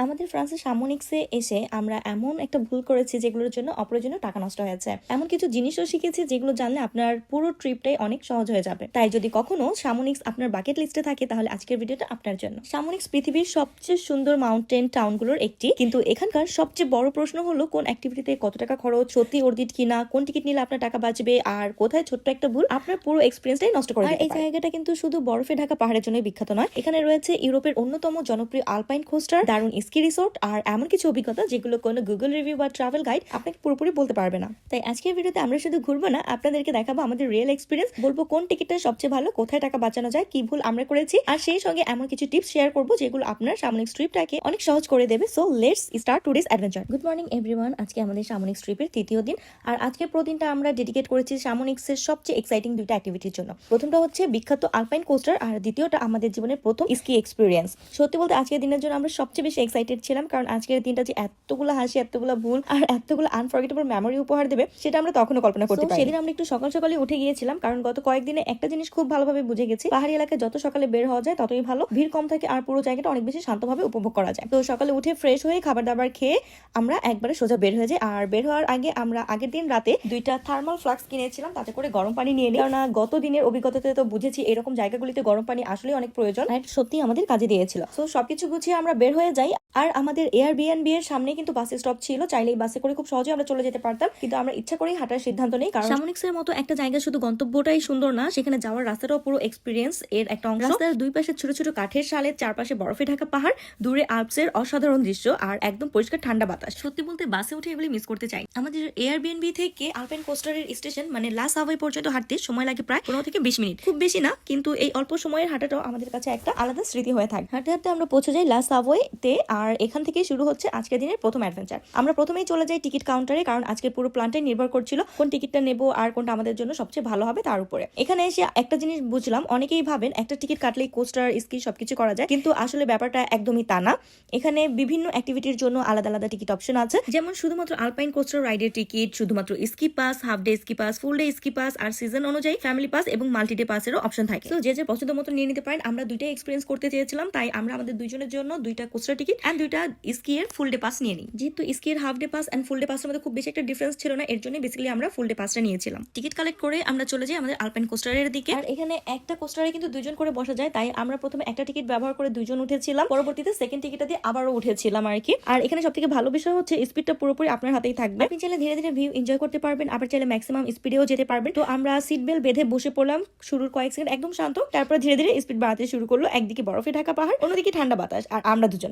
আমাদের ফ্রান্সের সামোনিক্সে এসে আমরা এমন একটা ভুল করেছি যেগুলোর জন্য অপ্রয়োজনীয় টাকা নষ্ট হয়েছে। এমন কিছু জিনিসও শিখেছি যেগুলো জানলে আপনার পুরো ট্রিপটাই অনেক সহজ হয়ে যাবে। তাই যদি কখনো সামোনিক্স আপনার বাকেট লিস্টে থাকে তাহলে আজকের ভিডিওটা আপনার জন্য। সামোনিক্স পৃথিবীর সবচেয়ে সুন্দর মাউন্টেন টাউনগুলোর একটি, কিন্তু এখানকার সবচেয়ে বড় প্রশ্ন হলো কোন অ্যাক্টিভিটিতে কত টাকা খরচ, সত্যি অর্জিত কিনা, কোন টিকিট নিলে আপনার টাকা বাঁচবে, আর কোথায় ছোট্ট একটা ভুল আপনার পুরো এক্সপিরিয়েন্সটাই নষ্ট করে দিতে পারে। এই জায়গাটা কিন্তু শুধু বরফে ঢাকা পাহাড়ের জন্য বিখ্যাত নয়, এখানে রয়েছে ইউরোপের অন্যতম জনপ্রিয় আলপাইন কোস্টার, দারুণ স্কি রিসোর্ট আর এমন কিছু অভিজ্ঞতা যেগুলো কোনো গুগল রিভিউ বা ট্রাভেল গাইড আপনাকে পুরোপুরি বলতে পারবে না। তাই আজকের ভিডিওতে আমরা শুধু ঘুরবো না, আপনাদেরকে দেখাবো আমাদের রিয়েল এক্সপিরিয়েন্স, বলবো কোন টিকিটটা সবচেয়ে ভালো, কোথায় টাকা বাঁচানো যায়, কি ভুল আমরা করেছি, আর সেই সঙ্গে এমন কিছু টিপস শেয়ার করবো যেগুলো আপনার সামোনিক্স ট্রিপটাকে অনেক সহজ করে দেবে। So let's start today's adventure. Good morning everyone, আজকে আমাদের সামোনিক্স ট্রিপের তৃতীয় দিন, আর আজকের পুরো দিনটা আমরা ডেডিকেট করেছি সামোনিক্সের সবচেয়ে এক্সাইটিং দুইটা অ্যাক্টিভিটির জন্য। প্রথমটা হচ্ছে বিখ্যাত আলপাইন কোস্টার, আর দ্বিতীয়টা আমাদের জীবনের প্রথম স্কি এক্সপিরিয়েন্স। সত্যি বলতে আজকের দিনের জন্য আমরা সবচেয়ে বেশি এক্সাইটেড ছিলাম, কারণ আজকের দিনটা যে এতগুলো হাসি, এতগুলো ভুল আর এতগুলো আনফরগেটেবল মেমোরি উপহার দেবে সেটা আমরা তখনও কল্পনা করতে পারি। সেদিন আমরা একটু সকাল সকালে উঠে গিয়েছিলাম, কারণ গত কয়েকদিনে একটা জিনিস খুব ভালোভাবে বুঝে গেছি, পাহাড়ি এলাকায় যত সকালে বের হওয়া যায় ততই ভালো, ভিড় কম থাকে আর পুরো জায়গাটা অনেক বেশি শান্তভাবে উপভোগ করা যায়। তো সকালে উঠে ফ্রেশ হয়ে খাবার দাবার খেয়ে আমরা একবারে সোজা বের হয়ে যাই। আর বের হওয়ার আগে আমরা আগের দিন রাতে দুইটা থার্মাল ফ্লাস্ক কিনেছিলাম, তাতে করে গরম পানি নিয়ে নিই, কারণ গত দিনের অভিজ্ঞতাতে তো বুঝেছি এরকম জায়গাগুলিতে গরম পানি আসলে অনেক প্রয়োজন, আর সত্যি আমাদের কাজে দিয়েছিল। তো সবকিছু গুছিয়ে আমরা বের হয়ে যাই। আর আমাদের এয়ারবিএনবি এর সামনে কিন্তু বাস স্টপ ছিল, চাইলেই বাসে করে খুব সহজে আমরা চলে যেতে পারতাম, কিন্তু আমরা ইচ্ছা করেই হাঁটার সিদ্ধান্ত নেই, কারণ সামোনিক্স এর মতো একটা জায়গা শুধু গন্তব্যটাই সুন্দর না, সেখানে যাওয়ার রাস্তাটাও পুরো এক্সপিরিয়েন্স এর একটা অংশ। রাস্তার দুই পাশে ছোট ছোট কাঠের শালের চারপাশে বরফে ঢাকা পাহাড়, দূরে আল্পসের অসাধারণ দৃশ্য আর একদম পরিষ্কার ঠান্ডা বাতাস। সত্যি বলতে বাসে উঠে এগুলি মিস করতে চাই। আমাদের এয়ারবিএনবি থেকে আলপাইন কোস্টারের স্টেশন মানে লা সাভয় পর্যন্ত হাঁটতে সময় লাগে প্রায় 15 থেকে 20 মিনিট, খুব বেশি না, কিন্তু এই অল্প সময়ের হাঁটাটাও আমাদের কাছে একটা আলাদা স্মৃতি হয়ে থাকে। হাঁটতে হাঁটতে আমরা পৌঁছে যাই লা সাভয়তে, আর এখান থেকে শুরু হচ্ছে আজকের দিনের প্রথম অ্যাডভেঞ্চার। আমরা প্রথমেই চলে যাই টিকিট কাউন্টারে, কারণ আজকের পুরো প্ল্যানটাই নির্ভর করছিল কোন টিকিটটা নেবো আর কোনটা আমাদের জন্য সবচেয়ে ভালো হবে তার উপরে। এখানে এসে একটা জিনিস বুঝলাম, অনেকেই ভাবেন একটা টিকিট কাটলেই কোস্টার স্কি সবকিছু করা যায়, কিন্তু আসলে ব্যাপারটা একদমই তা না। এখানে বিভিন্ন অ্যাক্টিভিটির জন্য আলাদা আলাদা টিকিট অপশন আছে, যেমন শুধুমাত্র আলপাইন কোস্টার রাইডের টিকিট, শুধুমাত্র ski pass, half day ski pass, full day ski pass, আর সিজন অনুযায়ী ফ্যামিলি পাস এবং মাল্টি ডে পাসেরও অপশন থাকে। তো যে পছন্দ মতো নিয়ে নিতে পারেন। আমরা দুইটাই এক্সপিরিয়েন্স করতে চেয়েছিলাম, তাই আমরা আমাদের দুইজনের জন্য দুইটা কোস্টার টিকিট এন্ড দুইটা স্কি এর ফুল ডে পাস নিয়ে নিই। যেহেতু স্কি এর half day pass and full day পাসের মধ্যে খুব বেশি একটা ডিফারেন্স ছিল না, এর জন্য বেসিক্যালি আমরা ফুল ডে পাসটা নিয়েছিলাম। টিকিট কালেক্ট করে আমরা চলে যাই আমাদের আলপাইন কোস্টারের দিকে। আর এখানে একটা কোস্টারে কিন্তু দুইজন করে বসা যায়, তাই আমরা প্রথমে একটা টিকিট ব্যবহার করে দুইজন উঠেছিলাম, পরবর্তীতে সেকেন্ড টিকিটটা দিয়ে আবারও উঠেছিলাম আর কি। আর এখানে সবথেকে ভালো বিষয় হচ্ছে স্পিডটা পুরোপুরি আপনার হাতেই থাকবে, আপনি চাইলে ধীরে ধীরে ভিউ এনজয় করতে পারবেন, আবার চাইলে ম্যাক্সিমাম স্পিডেও যেতে পারবেন। তো আমরা সিট বেল্ট বেঁধে বসে পড়লাম, শুরুর কয়েক সেকেন্ড একদম শান্ত, তারপর ধীরে ধীরে স্পিড বাড়াতে শুরু করলো। একদিকে বরফে ঢাকা পাহাড়, অন্যদিকে ঠান্ডা বাতাস, আর আমরা দুজন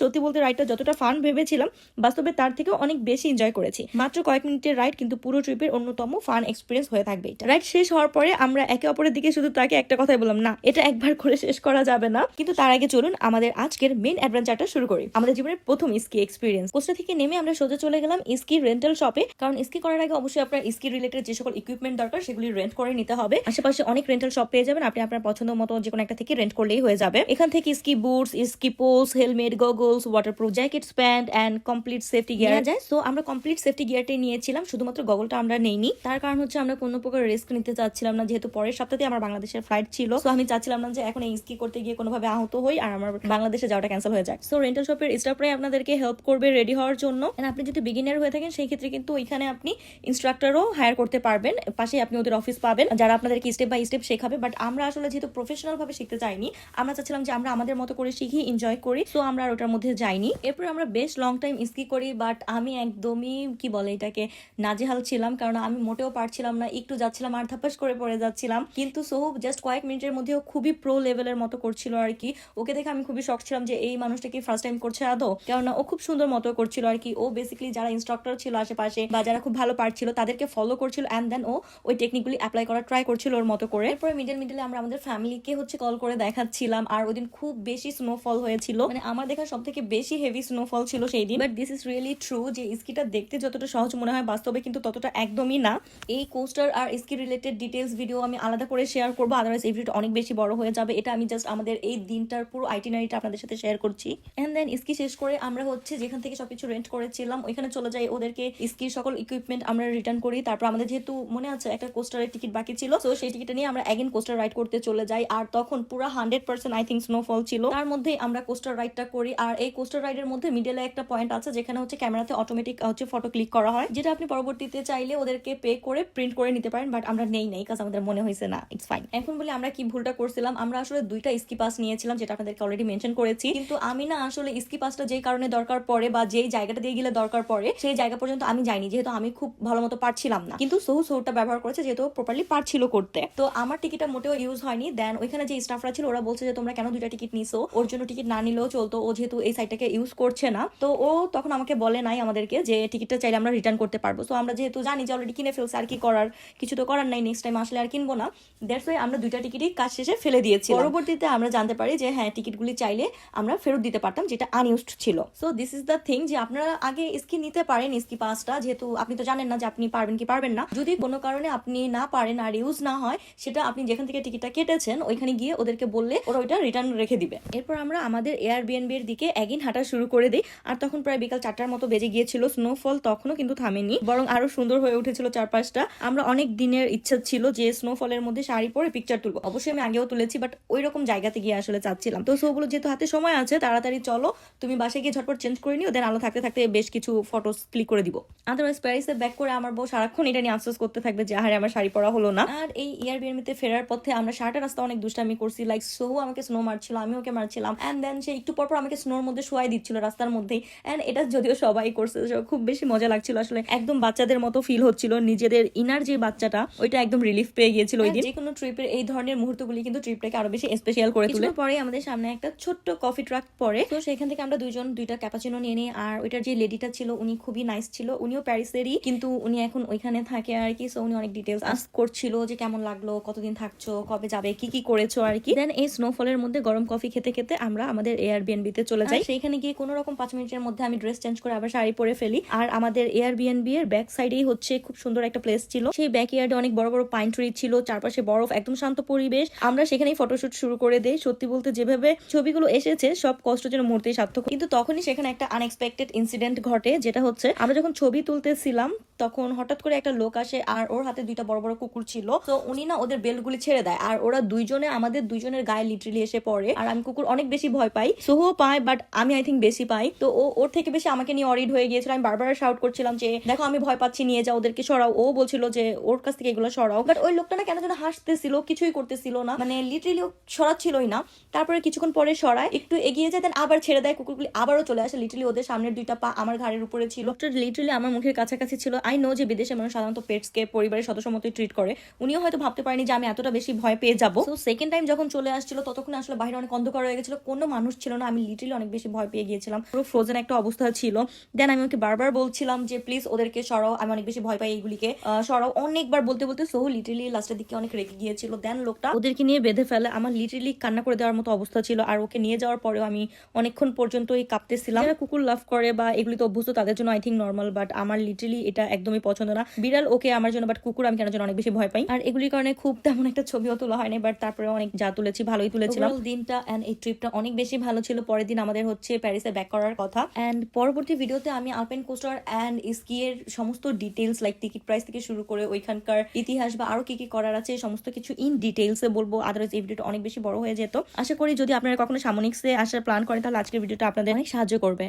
সত্যি বলতে রাইডটা যতটা ফান ভেবেছিলাম বাস্তবে তার থেকেও অনেক বেশি এনজয় করেছি। মাত্র কয়েক মিনিটের রাইড, কিন্তু পুরো ট্রিপের অন্যতম ফান এক্সপিরিয়েন্স হয়ে থাকবে। রাইড শেষ হওয়ার পরে আমরা একে অপরের দিকে শুধু তাকে একটা কথাই বললাম, না এটা একবার করে শেষ করা যাবে না। কিন্তু তার আগে চলুন আমাদের আজকের মেইন অ্যাডভেঞ্চারটা শুরু করি, আমাদের জীবনের প্রথম স্কি এক্সপিরিয়েন্স। কোস্টা থেকে নেমে আমরা সোজা চলে গেলাম স্কি রেন্টাল শপে, কারণ স্কি করার আগে অবশ্যই আপনার স্কি রিলেটেড যে সকল ইকুইপমেন্ট দরকার সেগুলি রেন্ট করে নিতে হবে। আশেপাশে অনেক রেন্টাল শপ পেয়ে যাবেন, আপনি আপনার পছন্দ মতো যে কোনো একটা থেকে রেন্ট করলেই হয়ে যাবে। এখান থেকে ski boots, ski poles, helmet, goggles, waterproof jackets, pant and complete safety gear যায়। সো আমরা কমপ্লিট সেফটি গিয়ারটাই নিয়েছিলাম, শুধুমাত্র গগলটা আমরা নেইনি। তার কারণ হচ্ছে আমরা কোনো প্রকার রিস্ক নিতে চাচ্ছিলাম না, যেহেতু পরের সপ্তাহে আমার বাংলাদেশের ফ্লাইট ছিল। সো আমি চাচ্ছিলাম না যে এখন এই স্কি করতে গিয়ে কোনোভাবে আহত হই আর আমার বাংলাদেশে যাওয়াটা ক্যান্সেল হয়ে যায়। সো রেন্টাল শপের স্টাফরাই আপনাদেরকে হেল্প করবে রেডি হওয়ার জন্য। আপনি যদি বিগিনার হয়ে থাকেন সেই ক্ষেত্রে কিন্তু ওইখানে আপনি ইনস্ট্রাক্টরও হায়ার করতে পারবেন, পাশে আপনি ওদের অফিস পাবেন যারা আপনাদেরকে স্টেপ বাই স্টেপ শেখাবে। বাট আমরা আসলে যেহেতু প্রফেশনাল ভাবে শিখতে চাইনি, আমরা চাচ্ছিলাম যে আমরা আমাদের মতো করে শিখি, এনজয় করি। সো আমরা আর ওটার মধ্যে যাইনি। এরপর আমরা বেশ লং টাইম স্কি করি, বাট আমি একদমই কি বলে এটাকে নাজেহাল ছিলাম, কারণ আমি মোটেও পারছিলাম না, একটু যাচ্ছিলাম আর ধাপাস করে পড়ে যাচ্ছিলাম। কিন্তু সো জাস্ট কয়েক মিনিটের মধ্যেও খুবই প্রো লেভেলের মতো করছিল আর কি। ওকে দেখে আমি খুবই শক ছিলাম যে এই মানুষটা কি ফার্স্ট টাইম করছে আদৌ, কেননা ও খুব সুন্দর মতো করছিল আর কি। ও বেসিক্যালি যারা ইনস্ট্রাক্টর ছিল আশেপাশে বা যারা খুব ভালো পারছিল তাদেরকে ফলো করছিল এন্ড দেন ও ওই টেকনিকগুলি অ্যাপ্লাই করার ট্রাই করছিল ওর মতো করে। এরপরে মিডলে আমরা আমাদের ফ্যামিলিকে কল করে দেখাচ্ছিলাম। আর ওই দিন খুব বেশি স্নোফল হয়েছিল, মানে আমার দেখা সব থেকে বেশি হেভি স্নোফল ছিল সেই দিন। But this is really true যে স্কিটা দেখতে যতটা সহজ মনে হয় বাস্তবে কিন্তু ততটা একদমই না। এই কোস্টার আর স্কি রিলেটেড ডিটেলস ভিডিও আমি আলাদা করে শেয়ার করবো, আদারওয়াইজ এই ভিডিওটা অনেক বেশি বড় হয়ে যাবে। এটা আমি জাস্ট আমাদের এই দিনটার পুরো আইটিনারিটা আপনাদের সাথে শেয়ার করছি। এন্ড দেন স্কি শেষ করে আমরা যেখান থেকে সবকিছু রেন্ট করেছিলাম ওইখানে চলে যাই, ওদেরকে স্কির সকল ইকুইপমেন্ট আমরা রিটার্ন করি। তারপর আমাদের যেহেতু মনে আছে একটা কোস্টারের টিকিট বাকি ছিল, তো সেই টিকিটটা নিয়ে আমরা এগেন কোস্টার রাইড করতে চলে যাই। আর তখন পুরো 100% আই থিঙ্ক স্নোফল ছিল, তার মধ্যে আমরা কোস্টার রাইডটা করি। আর আর এই কোস্টার রাইডের মধ্যে মিডলে একটা পয়েন্ট আছে যেখানে হচ্ছে ক্যামেরাতে অটোমেটিক হচ্ছে ফটো ক্লিক করা হয়, যেটা আপনি পরবর্তীতে চাইলে ওদেরকে পে করে প্রিন্ট করে নিতে পারেন, বাট আমরা নেই কাজ আমাদের মনে হয়েছে না, ইটস ফাইন। এখন বলি আমরা কি ভুলটা করছিলাম। আমরা আসলে 2টা স্কি পাস নিয়েছিলাম, যেটা আপনাদেরকে অলরেডি মেনশন করেছি, কিন্তু আমি না আসলে স্কি পাসটা যেই কারণে দরকার পড়ে বা যেই জায়গাটা দিয়ে গেলে দরকার পড়ে সেই জায়গা পর্যন্ত আমি যাইনি, যেহেতু আমি খুব ভালো মতো পারছিলাম না। কিন্তু সোহটা ব্যবহার করেছে যেহেতু প্রপারলি পারছিল করতে। তো আমার টিকিটটা মোটেও ইউজ হয়নি। দেন ওইখানে যে স্টাফরা ছিল ওরা বলছে যে তোমরা কেন 2টা টিকিট নিছো, ওর জন্য টিকিট না নিলেও চলতো, ও যেহেতু এই সাইটটাকে ইউজ করছে না। তো ও তখন আমাকে বলে নাই আমাদেরকে যে টিকিটটা চাইলে আমরা রিটার্ন করতে পারবো। তো আমরা যেহেতু জানি যে অলরেডি কিনে ফেলছে, আর কি করার, কিছু তো করার নাই, নেক্সট টাইম আসলে আর কিনবো না। দ্যাটস ওয়াই আমরা 2টা টিকিটই কাজ শেষে ফেলে দিয়েছি। পরবর্তীতে আমরা জানতে পারি যে হ্যাঁ টিকিটগুলি চাইলে আমরা ফেরত দিতে পারতাম, যেটা আনইউজড ছিল। So this is the thing যে আপনারা আগে স্কি নিতে পারেন, স্কি পাসটা, যেহেতু আপনি তো জানেন না যে আপনি পারবেন কি পারবেন না। যদি কোনো কারণে আপনি না পারেন আর ইউজ না হয়, সেটা আপনি যেখান থেকে টিকিটটা কেটেছেন ওইখানে গিয়ে ওদেরকে বললে ওরা ওইটা রিটার্ন রেখে দিবে। এরপর আমরা আমাদের এয়ারবিএনবি এর দিকে এগিন হাঁটা শুরু করে দিই। আর তখন প্রায় বিকাল 4টার মতো বেজে গিয়েছিল। স্নোফল তখনও কিন্তু থামেনি, বরং আরো সুন্দর হয়ে উঠেছিল চারপাশটা। আমরা অনেক দিনের ইচ্ছা ছিল যে স্নোফলের মধ্যে শাড়ি পরে পিকচার তুলবো, অবশ্যই আমি আগেও তুলেছি, বাট ওই রকম জায়গাতে গিয়ে আসলে চাচ্ছিলাম। তো সবগুলো যেহেতু হাতে সময় আছে, তাড়াতাড়ি চলো তুমি বাসায় গিয়ে ঝটপট চেঞ্জ করে নিও, দেন আলো থাকতে থাকতে বেশ কিছু ফটোস ক্লিক করে দিব। আদারওয়াইজ প্যারিসে ব্যাক করে আমার বউ সারাক্ষণ এটা নিয়ে আফসোস করতে থাকবে যে আহারে আমার শাড়ি পরা হলো না। আর এই এয়ারবিএনবিতে ফেরার পথে আমরা সারাটা রাস্তা অনেক দুষ্টামি করছি, লাইক সোহু আমাকে স্নো মারছিল, আমি ওকে মারছিলাম, এন্ড দেন সে একটু পরপর আমাকে স্নোর মধ্যে শোয়াই দিচ্ছিল রাস্তার মধ্যেই। এন্ড এটা যদিও সবাই করছে, খুব বেশি মজা লাগছিল আসলে, একদম বাচ্চাদের মতো ফিল হচ্ছিল, নিজেদের ইনার যে বাচ্চাটা ওইটা একদম রিলিফ পেয়ে গিয়েছিল ওই দিন। যে কোনো ট্রিপের এই ধরনের মুহূর্তগুলি কিন্তু ট্রিপটাকে আরো বেশি স্পেশাল করে তোলে। পরে আমাদের সামনে একটা ছোট্ট কফি ট্রাক পড়ে, তো সেখান থেকে আমরা 2টা ক্যাপাচিনো নিয়ে নিই। আর ওইটার যে লেডিটা ছিল উনি খুবই নাইস ছিল, উনিও প্যারিসেরই, কিন্তু উনি এখন ওইখানে থাকে আর কি। সো উনি অনেক ডিটেলস আস্ক করছিল যে কেমন লাগলো, কতদিন থাকছো, কবে যাবে, কি কি করেছো আর কি। দেন এই স্নোফলের মধ্যে গরম কফি খেতে খেতে আমরা আমাদের এয়ারবিএনবিতে চলে যাই। সেইখানে গিয়ে কোনো রকম 5 মিনিটের মধ্যে আমি ড্রেস চেঞ্জ করে আবার শাড়ি পরে ফেলি। আর আমাদের এয়ারবিএনবি এর ব্যাক সাইডেই হচ্ছে খুব সুন্দর একটা প্লেস ছিল, সেই ব্যাক ইয়ার্ডে অনেক বড় বড় পাইন ট্রি ছিল, চারপাশে বরফ, একদম শান্ত পরিবেশ। আমরা সেখানেই ফটোশুট শুরু করে দেই। সত্যি বলতে যেভাবে ছবিগুলো এসেছে সব কষ্ট যেন মুহূর্তেই সার্থক। কিন্তু তখনই সেখানে একটা আনএক্সপেক্টেড ইনসিডেন্ট ঘটে, যেটা হচ্ছে আমরা যখন ছবি তুলতেছিলাম তখন হঠাৎ করে একটা লোক আসে আর ওর হাতে 2টা বড় বড় কুকুর ছিল। তো উনি না ওদের বেল্টগুলি ছেড়ে দেয় আর ওরা দুইজনে আমাদের দুইজনের গায়ে লিটারালি এসে পড়ে। আর আমি কুকুর অনেক বেশি ভয় পাই, সোহো পায়, বাট আমি আই থিঙ্ক বেশি পাই। তো ও ওর থেকে বেশি আমাকে নিয়ে অরিড হয়ে গিয়েছিল। আমি বারবার শাউট করছিলাম যে দেখো আমি ভয় পাচ্ছি, নিয়ে যাও, ওদেরকে সরাও। ও বলছিল যে ওর কাছ থেকে এগুলো সরাও, বাট ওই লোকটা না কেন যেন হাসতেছিল, কিছুই করতেছিল না, মানে লিটারালি সরাচ্ছিলই না। তারপরে কিছুক্ষণ পরে সরায়, একটু এগিয়ে যায়, দেন আবার ছেড়ে দেয়, কুকুরগুলি আবারও চলে আসে। লিটারালি ওদের সামনের 2টা পা আমার ঘাড়ের উপরে ছিল, লিটারালি আমার মুখের কাছাকাছি ছিল। আই নো যে বিদেশে মানুষ সাধারণত পেটসকে পরিবারের সদস্য মতোই ট্রিট করে, উনিও হয়তো ভাবতে পারেনি যে আমি এতটা বেশি ভয় পেয়ে যাবো। তো সেকেন্ড টাইম যখন চলে আসছিল ততক্ষণ আসলে বাইরে অনেক অন্ধকার হয়ে গেছিল, কোনো মানুষ ছিল না। আমি লিটারালি অনেক বেশি ভয় পেয়ে গিয়েছিলাম, পুরো ফ্রোজেন একটা অবস্থা ছিল। দেন আমি ওকে বারবার বলছিলাম যে প্লিজ ওদেরকে সরাও, আমি অনেক বেশি ভয় পাই এইগুলিকে, সরাও। অনেকবার বলতে বলতে সোহু লিটারালি লাস্টের দিকে অনেক রেগে গিয়েছিল। দেন লোকটা ওদেরকে নিয়ে বেঁধে ফেলে। আমার লিটারালি কান্না করে দেওয়ার মতো অবস্থা ছিল। আর ওকে নিয়ে যাওয়ার পরেও আমি অনেকক্ষণ পর্যন্তই কাঁপতেছিলাম। যারা কুকুর লাভ করে বা এগুলি তো অভ্যস্ত তাদের জন্য আই থিঙ্ক নর্মাল, বাট আমার লিটারালি এটা একদমই পছন্দ না। বিড়াল ওকে আমার জন্য, বাট কুকুর আমি কেন যেন অনেক বেশি ভয় পাই। আর এগুলির কারণে খুব তেমন একটা ছবিও তোলা হয়নি, বাট তারপরে অনেক যা তুলেছি ভালোই তুলেছিলাম। দিনটা এন্ড এই ট্রিপটা অনেক বেশি ভালো ছিল। পরের দিন আমাদের হচ্ছে প্যারিসে ব্যাক করার কথা। এন্ড পরবর্তী ভিডিওতে আমি আলপেন কোস্টার এন্ড স্কি এর সমস্ত ডিটেইলস, লাইক টিকিট প্রাইস থেকে শুরু করে ওইখানকার ইতিহাস বা আরো কি কি করার আছে সমস্ত কিছু ইন ডিটেইলসে বলবো। আদারওয়াইজ এই ভিডিওটা অনেক বেশি বড় হয়ে যেত। আশা করি যদি আপনারা কখনো সামোনিক্সে আসার প্ল্যান করেন তাহলে আজকের ভিডিওটা আপনাদের অনেক সাহায্য করবে।